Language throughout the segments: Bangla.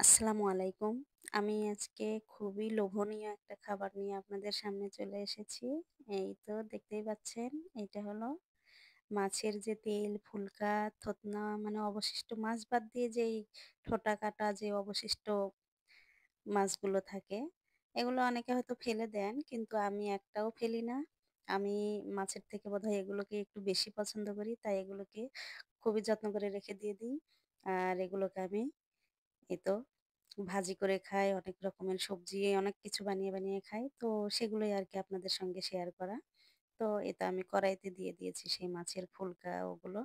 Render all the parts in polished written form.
আসসালামু আলাইকুম। আমি আজকে খুবই লোভনীয় একটা খাবার নিয়ে আপনাদের সামনে চলে এসেছি। এই তো দেখতেই পাচ্ছেন, এটা হলো মাছের যে তেল, ফুলকা, থতনা মানে অবশিষ্ট মাছ বাদ দিয়ে যেই ঠোঁটা কাটা যে অবশিষ্ট মাছগুলো থাকে, এগুলো অনেকে হয়তো ফেলে দেন, কিন্তু আমি একটাও ফেলি না। আমি মাছের থেকে বোধহয় এগুলোকে একটু বেশি পছন্দ করি, তাই এগুলোকে খুবই যত্ন করে রেখে দিয়ে দিই। আর এগুলোকে আমি এই তো ভাজি করে খাই, অনেক রকমের সবজি অনেক কিছু বানিয়ে খাই। তো সেগুলোই আরকি আপনাদের সঙ্গে শেয়ার করা। তো এটা আমি কড়াইতে দিয়ে দিয়েছি সেই মাছের ফুলকা ওগুলো।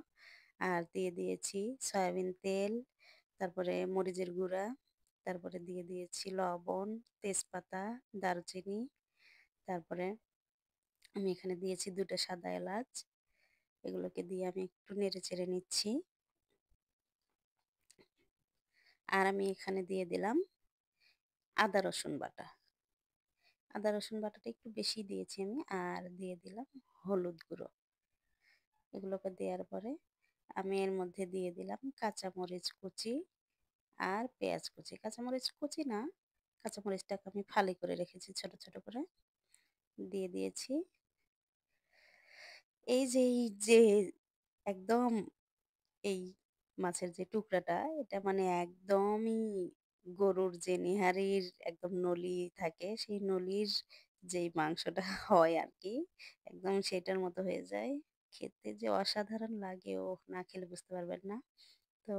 আর দিয়ে দিয়েছি সয়াবিন তেল, তারপরে মরিচের গুঁড়া, তারপরে দিয়ে দিয়েছি লবণ, তেজপাতা, দারুচিনি, তারপরে আমি এখানে দিয়েছি ২ টা সাদা এলাচ। এগুলোকে দিয়ে আমি একটু নেড়েচেড়ে নিচ্ছি। আর আমি এখানে দিয়ে দিলাম আদা রসুন বাটা। আদা রসুন বাটাটা একটু বেশি দিয়েছি আমি। আর দিয়ে দিলাম হলুদ গুঁড়ো। এগুলোকে দেওয়ার পরে আমি এর মধ্যে দিয়ে দিলাম কাঁচামরিচ কুচি আর পেঁয়াজ কুচি। কাঁচামরিচ কুচি না, কাঁচামরিচটাকে আমি ফালি করে রেখেছি ছোট, ছোট করে। দিয়ে দিয়েছি। এই যে একদম এই মাছের যে টুকরাটা, এটা মানে একদমই গরুর যে নেহারির একদম নলি থাকে, সেই নলির যেই মাংসটা হয় আরকি, একদম সেটার মতো হয়ে যায়। খেতে যে অসাধারণ লাগে, ওহ! না খেলে বুঝতে পারবেন না। তো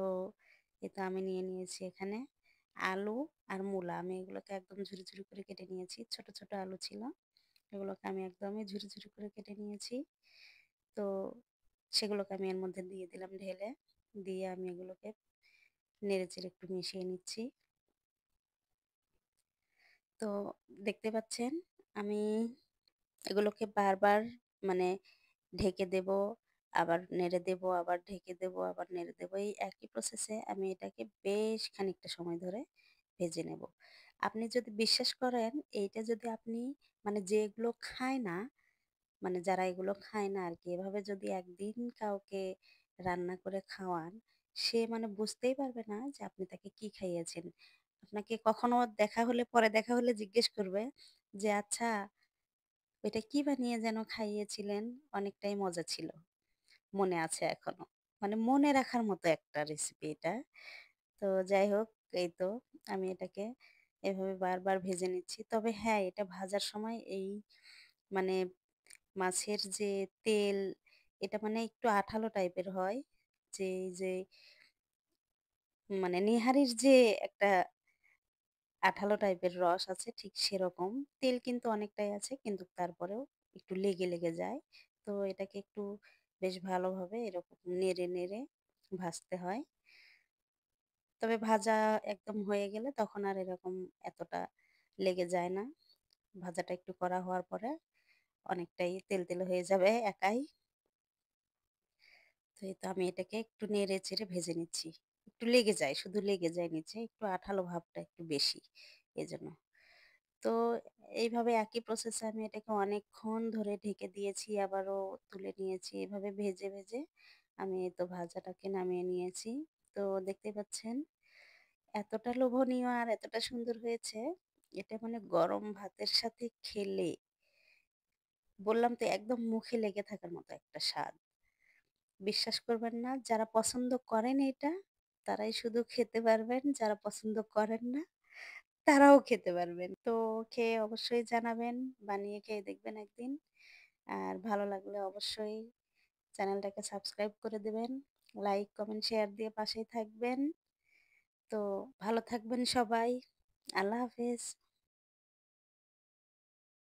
এটা আমি নিয়ে নিয়েছি এখানে আলু আর মূলা। আমি এগুলোকে একদম ঝুরি, ঝুরি করে কেটে নিয়েছি। ছোট, ছোট আলু ছিল। এগুলোকে আমি একদমই ঝুরি, ঝুরি করে কেটে নিয়েছি। তো সেগুলোকে আমি এর মধ্যে দিয়ে দিলাম ঢেলে। দিয়ে আমি এগুলোকে নেড়েচেড়ে একটু মিশিয়ে নিচ্ছি। তো দেখতে পাচ্ছেন আমি এগুলোকে বারবার মানে ঢেকে দেব, আবার নেড়ে দেব, আবার ঢেকে দেব, আবার নেড়ে দেব। এই একই প্রসেসে আমি এটাকে বেশ খানিকটা সময় ধরে ভেজে নেব। আপনি যদি বিশ্বাস করেন, এইটা যদি আপনি মানে যেগুলো খায় না, মানে যারা এগুলো খায় না আরকি, এভাবে যদি একদিন কাউকে রান্না করে খাওয়ান, সে মানে বুঝতেই পারবে না যে আপনি তাকে কি খাইয়েছেন। আপনাকে কখনো পরে দেখা হলে জিজ্ঞেস করবে যে, "আচ্ছা, ওইটা কি বানিয়ে যেন খাইয়েছিলেন? অনেকটাই মজা ছিল। মনে আছে এখনো।" মানে মনে রাখার মতো একটা রেসিপি এটা। তো যাই হোক, এই তো আমি এটাকে এভাবে বারবার ভেজে নিচ্ছি। তবে হ্যাঁ, এটা ভাজার সময় এই মানে মাছের যে তেল, এটা মানে একটু আঠালো টাইপের হয়। যে এই যে মানে নেহারির যে একটা আঠালো টাইপের রস আছে ঠিক সেরকম। তেল কিন্তু অনেকটাই আছে, কিন্তু তারপরেও একটু লেগে যায়। তো এটাকে একটু বেশ ভালোভাবে এরকম নেড়ে, নেড়ে ভাজতে হয়। তবে ভাজা একদম হয়ে গেলে তখন আর এরকম এতটা লেগে যায় না। ভাজাটা একটু কড়া হওয়ার পরে অনেকটাই তেলতেলে হয়ে যাবে একাই। তো এই তো আমি এটাকে একটু নেড়ে চেড়ে ভেজে নিচ্ছি। একটু লেগে যায়, শুধু লেগে যায় নিচে। একটু আঠালো ভাবটা একটু বেশি এজন্য। তো এইভাবে একই প্রসেসে আমি এটাকে অনেকক্ষণ ধরে ঢেকে দিয়েছি, আবারও তুলে নিয়েছি। এভাবে ভেজে, ভেজে আমি এই তো ভাজাটাকে নামিয়ে নিয়েছি। তো দেখতেই পাচ্ছেন এতটা লোভনীয় আর এতটা সুন্দর হয়েছে, এটা মানে গরম ভাতের সাথে খেলে বললাম তো একদম মুখে লেগে থাকার মতো একটা স্বাদ। বিশ্বাস করবেন না, যারা পছন্দ করেন এটা, তারাই শুধু খেতে পারবেন। যারা পছন্দ করেন না, তারাও খেতে পারবেন। তো খেয়ে অবশ্যই জানাবেন, বানিয়ে খেয়ে দেখবেন একদিন। আর ভালো লাগলে অবশ্যই চ্যানেলটাকে সাবস্ক্রাইব করে দেবেন। লাইক, কমেন্ট, শেয়ার দিয়ে পাশেই থাকবেন। তো ভালো থাকবেন সবাই। আল্লাহ হাফেজ।